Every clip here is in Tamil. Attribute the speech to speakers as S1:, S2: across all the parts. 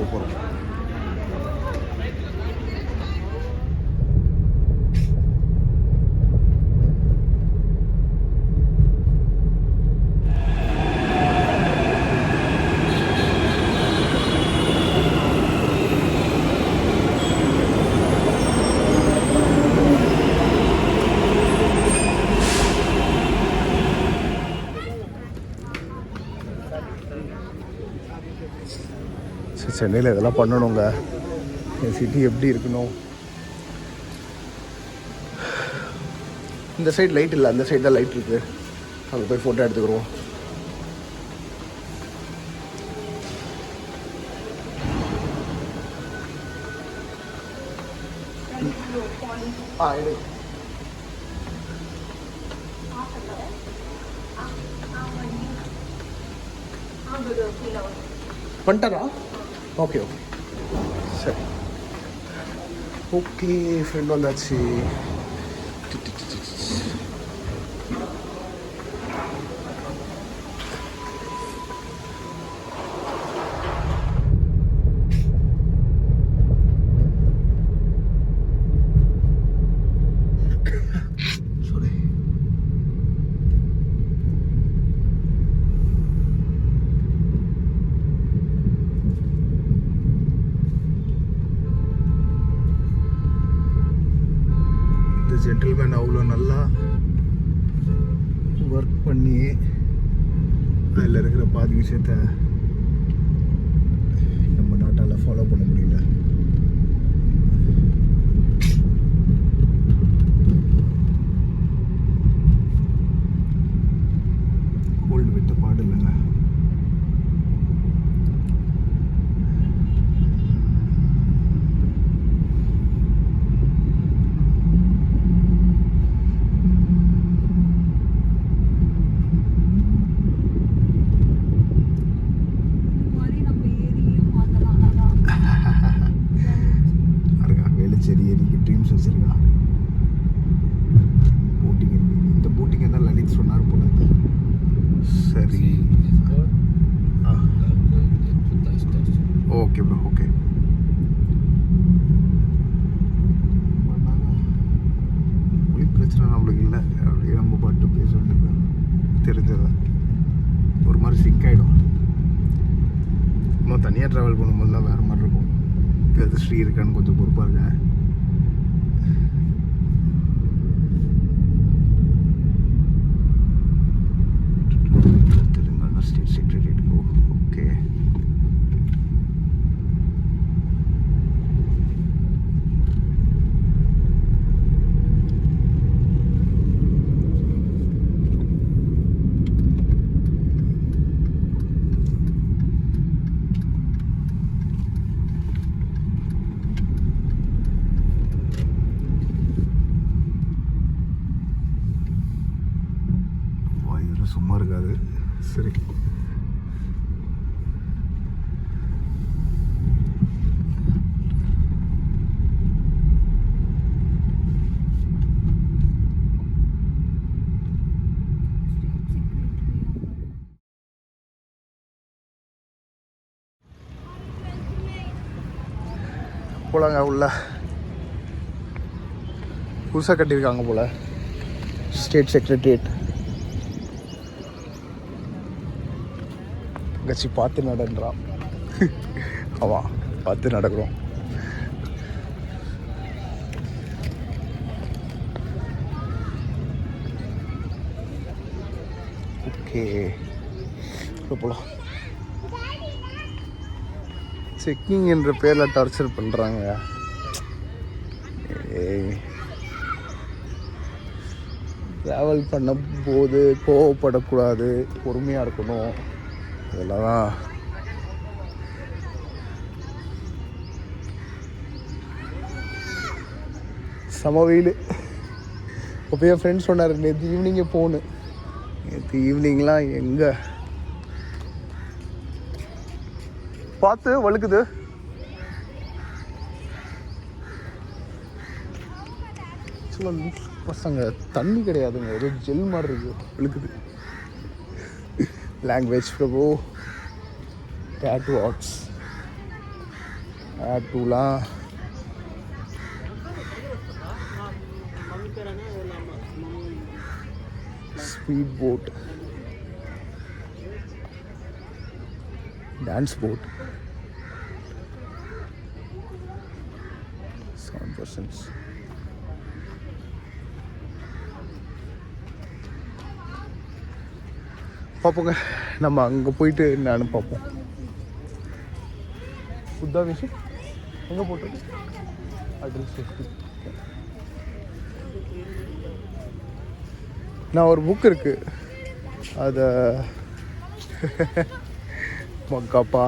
S1: போக போகிறோம். சென்னையில் இதெல்லாம் பண்ணணுங்க. என் சிட்டி எப்படி இருக்கணும். இந்த சைடு லைட் இல்லை, அந்த சைடு தான் லைட் இருக்குது. அங்கே போய் ஃபோட்டோ எடுத்துக்கிறோம். பண்ணிட்டாரா? ஓகே ஓகே சரி. ஓகே ஃப்ரெண்ட் வந்தாச்சு. ஜென்டில்மேன் அவ்வளோ நல்லா ஒர்க் பண்ணி அதில் இருக்கிற பாதி விஷயத்த நம்ம நாட்டால் ஃபாலோ பண்ண முடியல. கோல்டு விட்ட பாடு இல்லைங்க. சரி எனக்கு ட்ரீம்ஸ் வச்சுருக்கா. போட்டிங் இருக்குது. இந்த போட்டிங் என்ன லலித் சொன்னார் போல. சரி ஓகே ப்ரோ ஓகே. மொழி பிரச்சனை நம்மளுக்கு இல்லை. அப்படியே நம்ம பாட்டு பேச வேண்டியது தெரிஞ்சதா ஒரு மாதிரி சிங்க் ஆகிடும். இன்னும் தனியாக ட்ராவல் பண்ணும்போதுலாம் வேறு மாதிரி இருக்கும். எது ஸ்ரீ இருக்கான்னு கொஞ்சம் பொறுப்பாக இருக்க. Telangana state secretariat. ஓகே சும்மா இருக்காது. சரி போலாங்க. உள்ள புதுசாக கட்டியிருக்காங்க போல ஸ்டேட் செக்ரட்டரியேட். கட்சி பார்த்து நடன்றான். ஆமாம் பார்த்து நடக்கிறோம். ஓகே போகலாம். செக்கிங் என்ற பேரில் டார்ச்சர் பண்ணுறாங்க. ட்ராவல் பண்ணும்போது கோவப்படக்கூடாது, பொறுமையாக இருக்கணும். இதெல்லாம் தான் செம வெயில். அப்போ என் ஃப்ரெண்ட்ஸ் சொன்னார் நேற்று ஈவினிங்கே போகணும். நேற்று ஈவினிங்லாம் எங்கே பார்த்து வழுக்குது. பசங்க தண்ணி கிடையாதுங்க, ஏதோ ஜெல் மாதிரி இருக்குது, வழுக்குது. லாங்குவேஜ் பிரபு டேட்டூ ஆர்ட்ஸ் டூலாம் ஸ்பீட் போட், டான்ஸ் போட், 7%. பார்ப்போங்க, நம்ம அங்கே போயிட்டு நானும் பார்ப்போம். புத்தா விஷயம் எங்கே போட்டது அட்ரஸ் 50. நான் ஒரு புக் இருக்குது அதை மக்காப்பா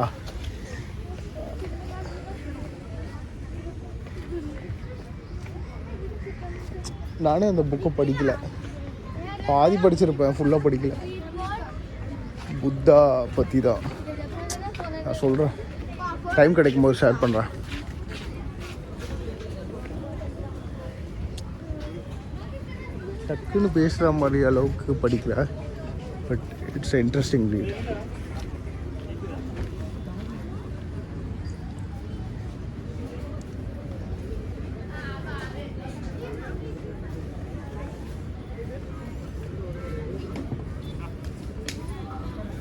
S1: நானே அந்த புக்கை படிக்கல, பாதி படிச்சிருப்பேன், ஃபுல்லாக படிக்கல. புத்தா பற்றி தான் நான் சொல்கிறேன், டைம் கிடைக்கும் போது ஷேர் பண்ணுறேன். டக்குன்னு பேசுகிற மாதிரி அளவுக்கு படிக்கல, but it's a interesting read.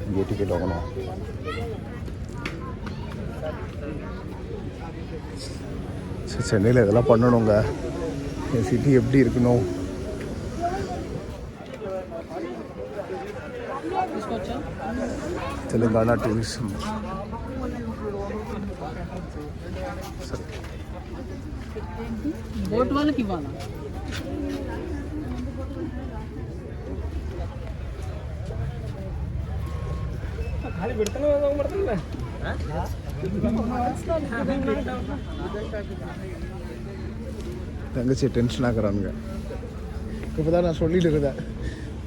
S1: இங்கே டிக்கெட் வாங்கணும். சரி, சென்னையில் இதெல்லாம் பண்ணணுங்க. என் சிட்டி எப்படி இருக்கணும். तेलंगाना टूरिज्म बोट वाले की वाला खाली बिडतने ಮಾಡ್ತಿಲ್ಲ தங்கச்சி டென்ஷன் ஆகுறானுங்க. இப்போ தான் நான் சொல்லிட்டு இருந்தேன்,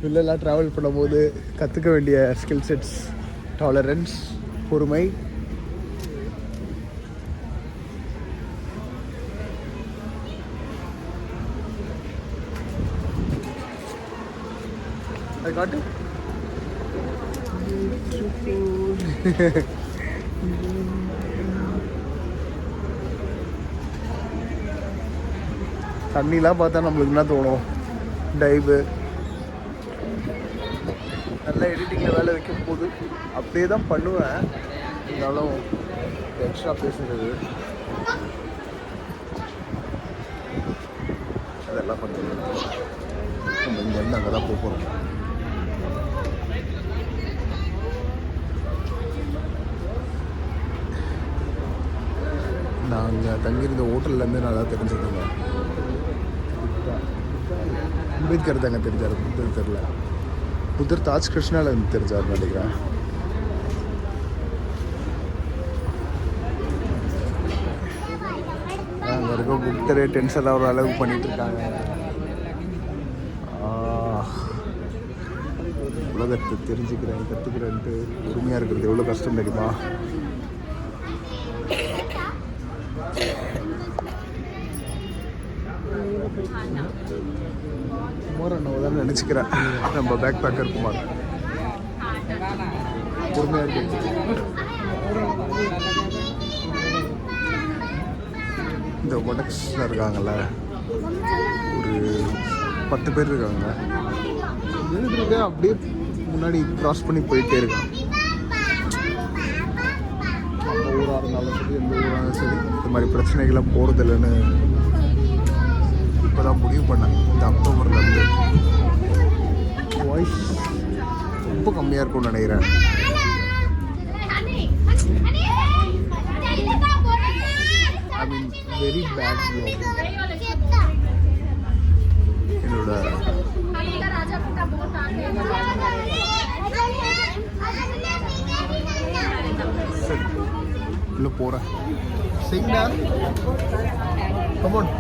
S1: வெளிலலாம் ட்ராவல் பண்ணும்போது கற்றுக்க வேண்டிய ஸ்கில் செட்ஸ், டாலரன்ஸ், பொறுமை. அது காட்டு. தண்ணிலாம் பார்த்தா நம்மளுக்கு என்ன தோணும், டைவு. நல்லா எடிட்டிங்கில் வேலை வைக்கும் போது அப்படியே தான் பண்ணுவேன், இருந்தாலும் எக்ஸ்ட்ரா பேசுகிறது அதெல்லாம் கொஞ்சம் நம்ம இங்கேருந்து அங்கே தான் போகிறோம். நான் அங்கே தங்கியிருந்த ஹோட்டல்லேருந்து நல்லா தெரிஞ்சுக்கோங்க. அம்பேத்கர் தாங்க தெரிஞ்சார், புத்தர் தெரில. புத்தர் தாஜ் கிருஷ்ணாவில் இருந்து தெரிஞ்சார் நினைக்கிறேன். அங்கே இருக்க புத்தரே டென்ஷன் ஆகிற அளவுக்கு பண்ணிகிட்டு இருக்காங்க. உலகத்தை தெரிஞ்சுக்கிறேன், கற்றுக்கிறேன்ட்டு பொறுமையாக இருக்கிறது எவ்வளோ கஷ்டம் தெரியுமா. குமார் அண்ணாவை தான் நினச்சிக்கிறேன், நம்ம பேக் பேக்கர் குமார். பொறுமையாக இருக்கு. இந்த ஒடக்ஸில் இருக்காங்கல்ல, ஒரு 10 பேர் இருக்காங்க. நின்றுட்டு அப்படியே முன்னாடி க்ராஸ் பண்ணி போயிட்டே இருக்காங்க. நம்ம ஊராக இருந்தாலும் சரி, எந்த ஊராக இருந்தாலும் சரி, இந்த மாதிரி பிரச்சனைகள்லாம் போகிறதில்லன்னு இப்போ தான் முடிவு பண்ணேன். இந்த அக்டோபர்லேருந்து வாய்ஸ் ரொம்ப கம்மியாக இருக்கும்னு நினைக்கிறேன். I mean very bad vlog. என்னோட சரி உள்ள போகிறேன். சிங்டா come on.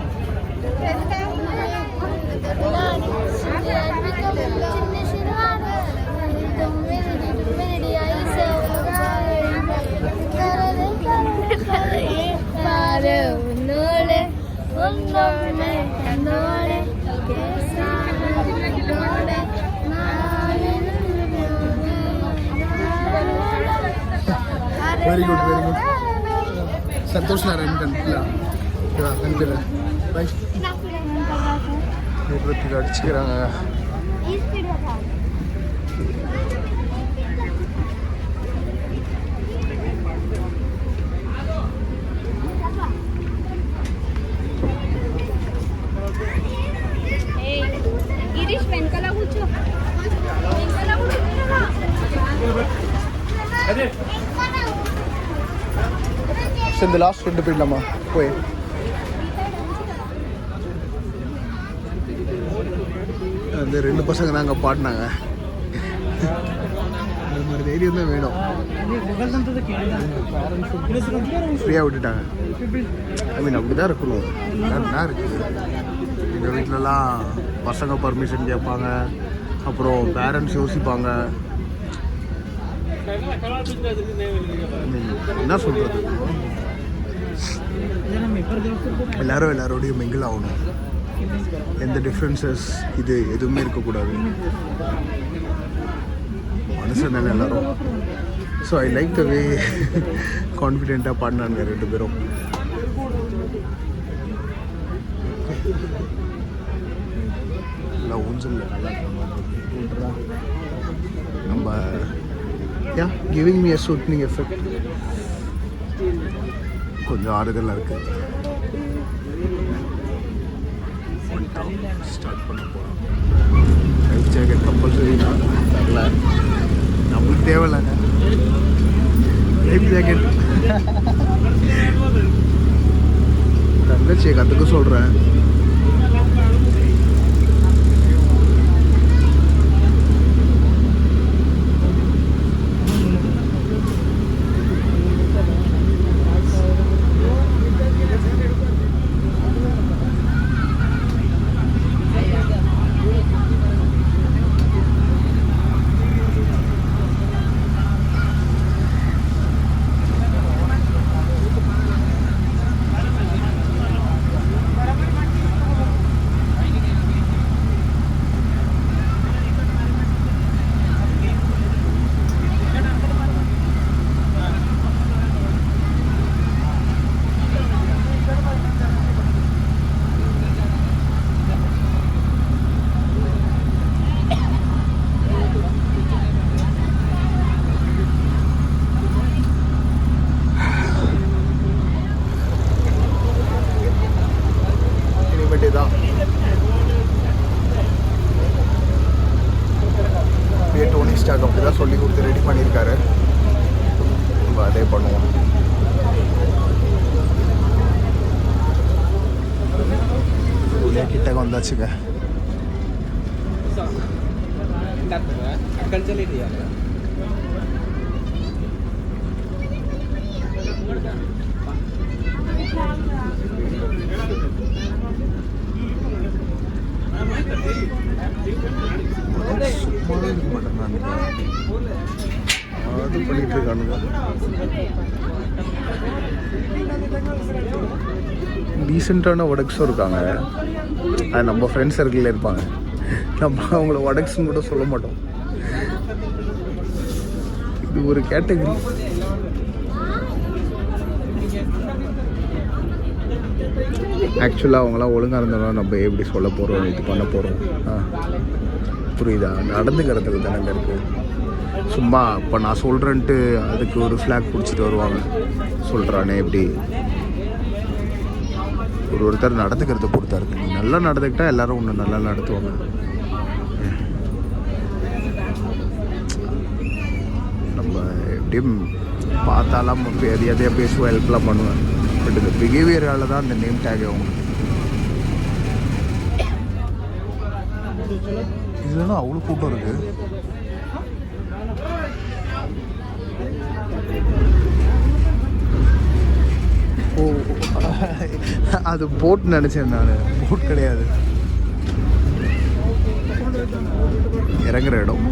S1: Very good, very good. Santosh Narayan கண்டில் பை இருபத்துக்கு அடிச்சுக்கிறாங்க. இந்த லாஸ்ட் 2 போயிடலாமா போய் அந்த 2 பசங்க தான் அங்கே பாடினாங்க. இந்த மாதிரி தைரியம் தான் வேணும். ஃப்ரீயாக விட்டுட்டாங்க. ஐ மீன் அப்படி தான் இருக்கணும். என்ன இருக்குது எங்கள் வீட்டிலலாம் பசங்க பர்மிஷன் கேட்பாங்க, அப்புறம் பேரண்ட்ஸ் யோசிப்பாங்க. என்ன சொல்கிறது, எல்லாரோடையும் மிங்கிள் ஆகணும். எந்த டிஃப்ரென்சஸ் இது எதுவுமே இருக்கக்கூடாது. மனுஷன் எல்லாரும். ஸோ ஐ லைக் த வே கான்ஃபிடென்ட்டாக பாடினாங்க 2 பேரும். நல்லா ஊஞ்சல் நல்லா நம்ம கிவிங் மீ அ சூத்னிங் எஃபெக்ட். கொஞ்சம் ஆறுதலாக இருக்குது. ஸ்டார்ட் பண்ண போகிறோம். லைஃப் ஜாக்கெட் கம்பல்சரி தான் தரல, நம்மளுக்கு தேவையில்லைங்க லைஃப் ஜாக்கெட். தங்கச்சியை கற்றுக்க சொல்கிறேன். அப்படி தான் சொல்லி கொடுத்து ரெடி பண்ணியிருக்காரு. நம்ம அதே பண்ணுவோம். கிட்ட வந்தாச்சுங்க. அது பண்ணிட்டு இருக்கானுங்க. டீசெண்டான வடக்ஸும் இருக்காங்க. அது நம்ம ஃப்ரெண்ட்ஸ் சர்க்கிளில் இருப்பாங்க. நம்ம அவங்கள வடக்ஸ்ன்னு கூட சொல்ல மாட்டோம். இது ஒரு கேட்டகரி. ஆக்சுவலாக அவங்களாம் ஒழுங்காக இருந்தாலும் நம்ம எப்படி சொல்ல போகிறோம், இது பண்ண போகிறோம். புரியுதா? நடந்துக்கிறதுல தானே இருக்குது. சும்மா இப்போ நான் சொல்கிறேன்ட்டு அதுக்கு ஒரு ஃப்ளாக் பிடிச்சிட்டு வருவாங்க. சொல்கிறானே எப்படி ஒருத்தர் நடந்துக்கிறத பொறுத்தா இருக்கு. நீ நல்லா நடந்துக்கிட்டால் எல்லோரும் ஒன்று நல்லா நடத்துவாங்க. நம்ம எப்படியும் பார்த்தாலாம் எதையாக பேசுவோம், ஹெல்ப்லாம் பண்ணுவேன். பட் இந்த பிஹேவியரால் தான் அந்த நேம் டேக் அவங்களுக்கு. இதுலாம் அவ்வளோ கூட்டம் இருக்குது. ஓ, அது போட் நினச்சேன் நான். போட் கிடையாது, இறங்குற இடம்.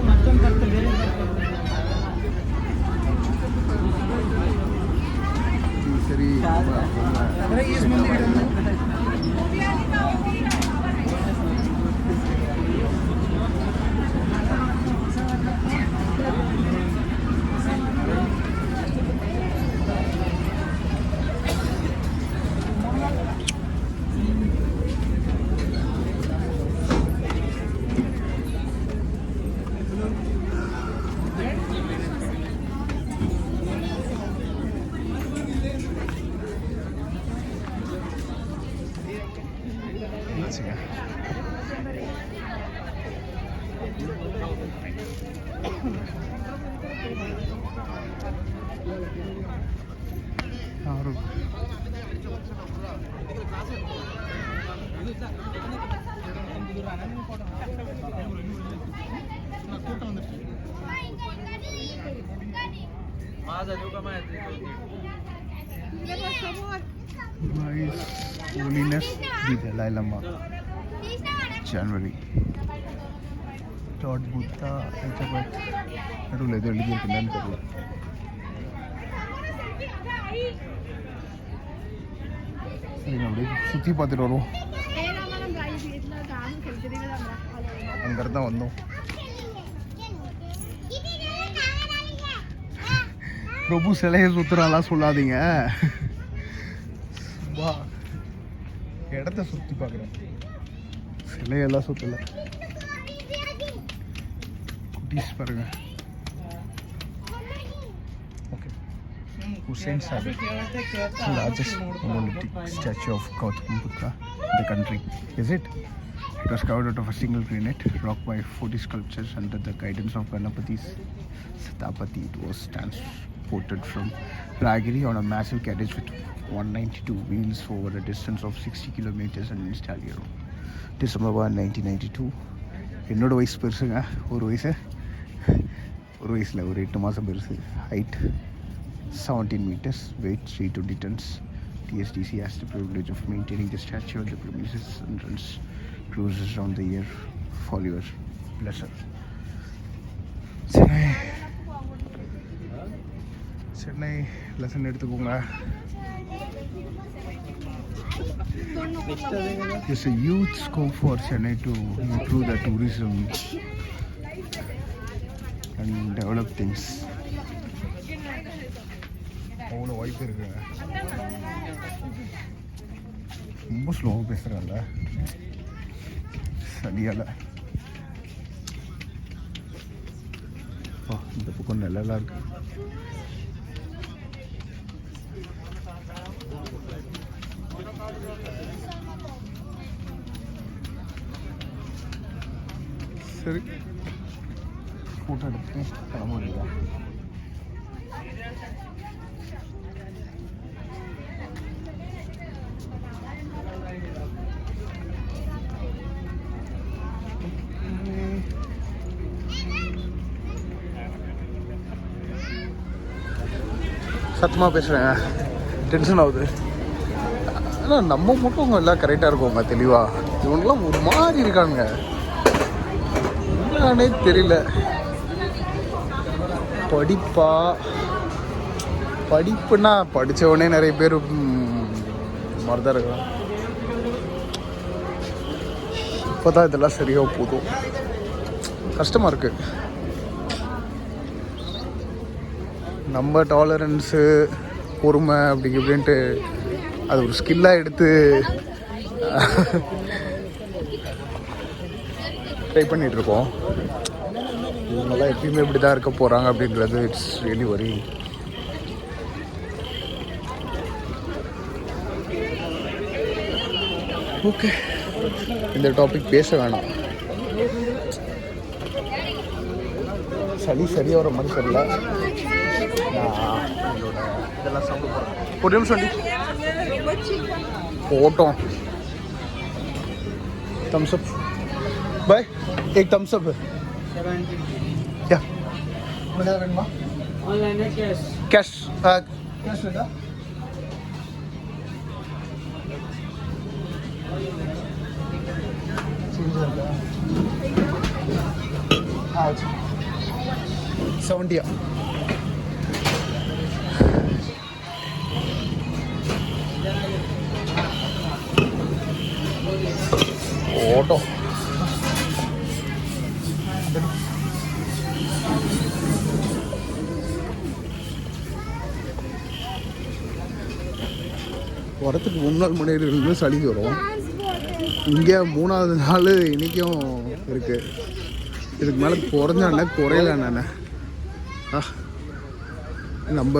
S1: சரி, என்ட்ரன்ஸுங்க. Holiness the Dalai Lama, January. Lord Buddha, நடுவில் எதுவும் எழுதியிருக்குன்னு தெரியல. சரி, அப்படியே சுற்றி பார்த்துட்டு வருவோம். அங்கிருந்து தான் வந்தோம். பிரபு சிலையை சுற்றுறாலாம் சொல்லாதீங்க. வா, இடத்த சுற்றி பார்க்குறேன், சிலையெல்லாம் சுற்றலை. குட்டீஸ் பாருங்க. Okay, Hussain Sagar, the largest monolithic statue of Gautam Buddha in the country. Is it? It was carved out of a single granite rock by 40 sculptures under the guidance of Ganapati Sathapati. It was transported from Ragiri on a massive carriage with 192 wheels over a distance of 60 kilometers and installed here. December 1, 1992. என்னோட வயசு பெருசுங்க. ஒரு வயசில் ஒரு 8 மாதம் பெருசு. Height 17 meters, weight 320 tons. TSDC has the privilege of maintaining the statue at the premises and runs cruises around the year for your pleasure. Chennai lesson எடுத்துக்கோங்க. There's a huge scope for Chennai to improve the tourism and develop things. அவ்வளோ வாய்ப்பு இருக்குங்க. ரொம்ப ஸ்லோவாக பேசுகிறாங்க, சரியால. இந்த பக்கம் நல்லா இருக்கு. சரி, ஃபோட்டோ எடுத்து கிளம்ப வேண்டியதான். சத்தமாக பேசுகிறேங்க, டென்ஷன் ஆகுது. ஆனால் நம்ம மட்டும் அவங்க எல்லாம் கரெக்டாக இருக்கோங்க, தெளிவாக. இவங்கெல்லாம் ஒரு மாதிரி இருக்கானுங்க, என்னன்னே தெரியல. படிப்புன்னா படித்தவனே நிறைய பேர் மாதிரி தான் இருக்கலாம். இப்போ தான் இதெல்லாம் சரியாக போதும். கஷ்டமாக இருக்குது. நம்ம டாலரன்ஸு, பொறுமை அப்படி இப்படின்ட்டு அது ஒரு ஸ்கில்லாக எடுத்து ட்ரை பண்ணிகிட்ருக்கோம். இவங்கெல்லாம் எப்பயுமே இப்படி தான் இருக்க போகிறாங்க அப்படின்றது இட்ஸ் ரியலி வரி. ஓகே, இந்த டாபிக் பேச வேணாம். சளி சரியாக வர மாதிரி தெரியல. இதெல்லாம் சாப்பிட போகிறேன். ஒரு நிமிஷம் போட்டோம். थम्स अप भाई, एक थम्स अप है क्या வேணுமா? ऑनलाइन है कैश? कैश कैश लेगा. हाँ 70 ഓട്ടോ. வரத்துக்கு 3 நாள் முன்னாடி இருந்து சளி வரும். இங்கே 3ஆவது நாள் இன்றைக்கும் இருக்குது. இதுக்கு மேலே குறைஞ்சானே குறையல. நான் நம்ம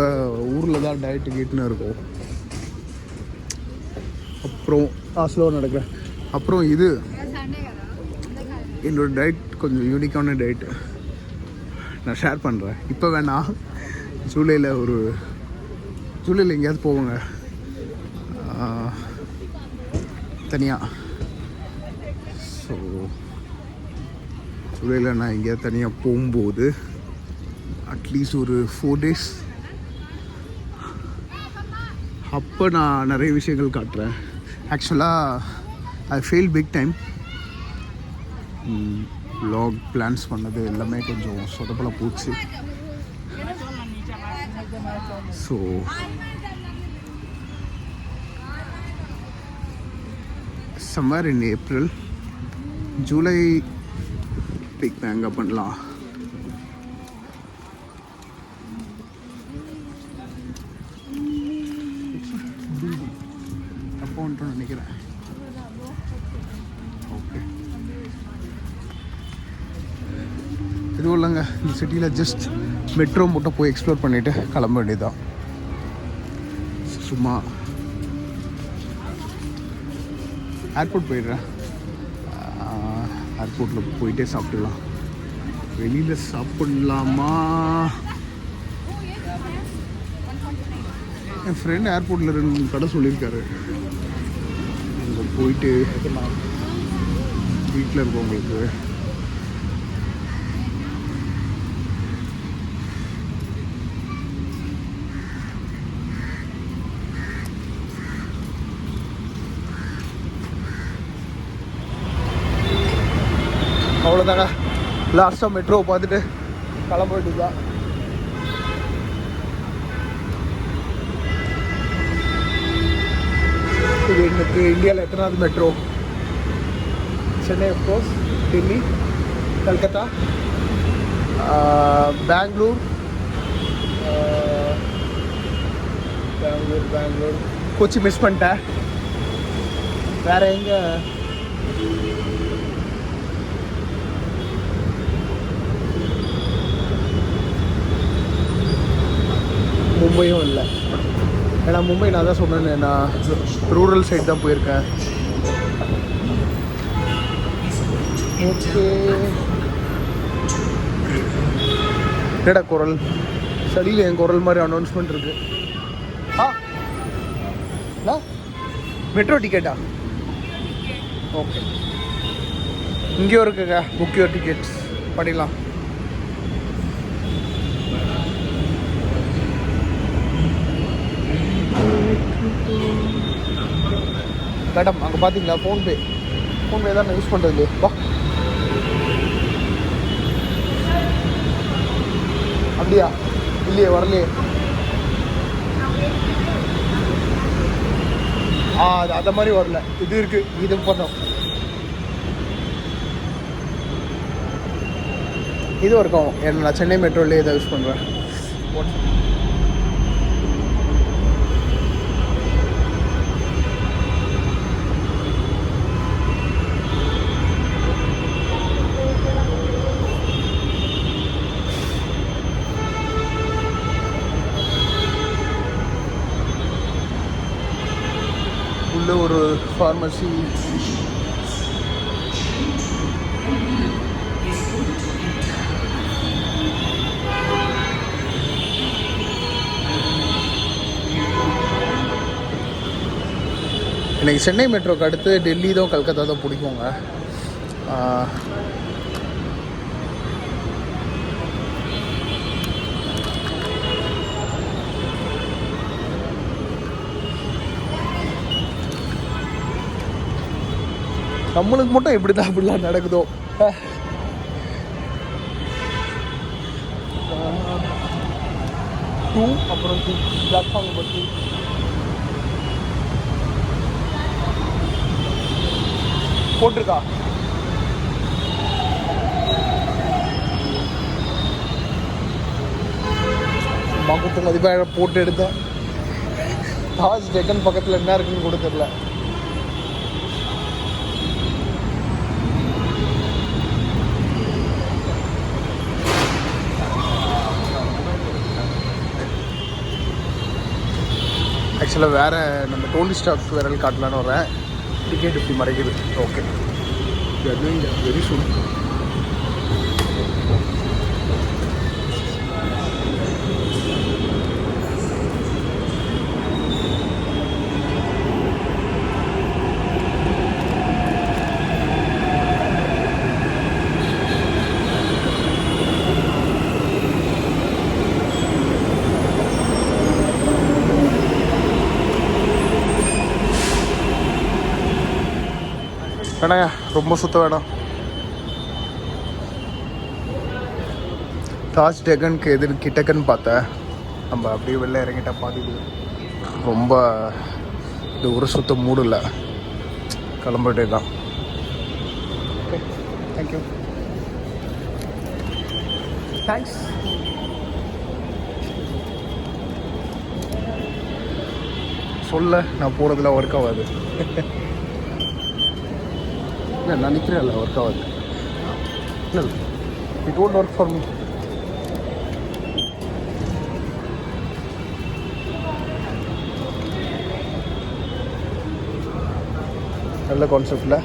S1: ஊரில் தான் டயட்டு கீட்டுன்னு இருக்கும். அப்புறம் ஸ்லோவாக நடக்கிறேன். அப்புறம் இது என்னோடய டயட் கொஞ்சம் யூனிக்கான டயட்டு நான் ஷேர் பண்ணுறேன். இப்போ வேணாம், ஜூலையில் எங்கேயாவது போவோங்க தனியாக. ஸோ ஜூலையில் நான் எங்கேயாவது தனியாக போகும்போது அட்லீஸ்ட் ஒரு 4 days அப்போ நான் நிறைய விஷயங்கள் காட்டுறேன். ஆக்சுவலாக I feel big time. Vlog plans பண்ணது எல்லாமே கொஞ்சம் சொதப்பலாக போச்சு. So summer in April, July பிக் மேங்கா பண்ணலாம். தப்போன்ட்டு நினைக்கிறேன். ஓகே, எதுவும் இல்லைங்க, இந்த சிட்டியில் ஜஸ்ட் மெட்ரோ மட்டும் போய் எக்ஸ்ப்ளோர் பண்ணிவிட்டு கிளம்ப வேண்டியதுதான். சும்மா ஏர்போர்ட் போயிடுறேன். ஏர்போர்ட்டில் போயிட்டே சாப்பிட்டுலாம். வெளியில் சாப்பிட்லாமா? என் ஃப்ரெண்ட் ஏர்போர்ட்டில் 2 கடை சொல்லியிருக்காரு. அங்கே போயிட்டு வீட்டில் இருக்கவங்களுக்கு அவ்வளோதாங்க. லாஸ்ட்டாக மெட்ரோவை பார்த்துட்டு கிளம்ப வேண்டியதுதான். இது எனக்கு இந்தியாவில் எத்தனாவது metro? Chennai, of course, Delhi, Calcutta, Bangalore, Kochi miss பண்ணிட்டேன். வேறு எங்கே? மும்பையும் இல்லை. ஏன்னா மும்பை நான் தான் சொன்னேன், நான் ரூரல் சைட் தான் போயிருக்கேன். ஓகே, என்னடா குரல்? ஸ்டடியில் என் குரல் மாதிரி அனௌன்ஸ்மெண்ட் இருக்கு. மெட்ரோ டிக்கெட்டா? ஓகே, இங்கேயும் இருக்குங்க, புக் யுவர் டிக்கெட்ஸ் பண்ணிடலாம். மேடம், அங்கே பார்த்தீங்களா ஃபோன்பே தான் நான் யூஸ் பண்ணுறது இல்லையே. வா, அப்படியா? இல்லையே, வரலையே. அது அந்த மாதிரி வரல. இது இருக்குது, இது பண்ணோம். இது இருக்கும். நான் சென்னை மெட்ரோலேயே இதை யூஸ் பண்ணுறேன். ஒரு ஃபார்மசி, எனக்கு சென்னை மெட்ரோக்கு அடுத்து டெல்லி தான், கல்கத்தா தான் பிடிக்குங்க. நம்மளுக்கு மட்டும் எப்படி தான் அப்படிலாம் நடக்குதோ. அப்புறம் பிளாட்ஃபார்ம் நம்பர் 2 போட்டிருக்கா. மகுத்து மதிப்பாக போட்டு எடுத்தேன். தாஜ் டெக்கன் பக்கத்தில் என்ன இருக்குன்னு கூட தெரியல. ஆக்சுவலாக வேறு நம்ம டோனி ஸ்டாக் வேறு காட்டலான்னு வரேன். டிக்கெட் இப்படி மறைக்குது. Okay, very soon. வேணாங்க, ரொம்ப சுத்த வேணாம். தாஜ் டெக்கனுக்கு கிட்டக்கன்னு பார்த்தேன். நம்ம அப்படியே வெளில இறங்கிட்டா பார்த்துட்டு ரொம்ப இந்த ஒரு சுத்த மூடு இல்லை, கிளம்பிட்டே தான். Okay, thank you. தேங்க்ஸ். சொல்ல நான் போகிறதுல ஒர்க் ஆகாது. இல்லை, நான் நிற்கிறேன்ல, ஒர்க் ஆகாது. இல்லை, it won't work for me. நல்ல கான்செப்டில்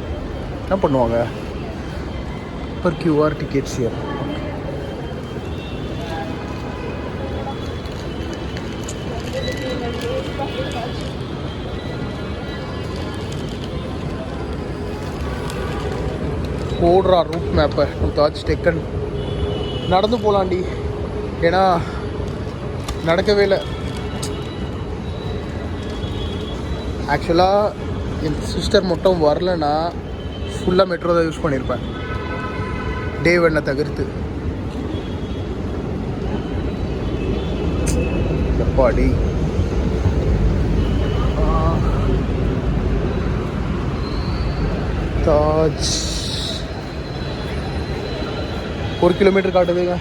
S1: என்ன பண்ணுவாங்க, பர் கியூஆர் டிக்கெட்ஸ் ஹியர். போடுறா ரூட் மேப்பை டு தாஜ் டெக்கன். நடந்து போகலாண்டி, ஏன்னா நடக்கவே இல்லை. ஆக்சுவலாக என் சிஸ்டர் மட்டும் வரலன்னா ஃபுல்லாக மெட்ரோ தான் யூஸ் பண்ணியிருப்பேன், டே ஒன்னை தவிர்த்து. எப்பாடி தாஜ் 1 கிலோமீட்டர் காட்டுதுங்க.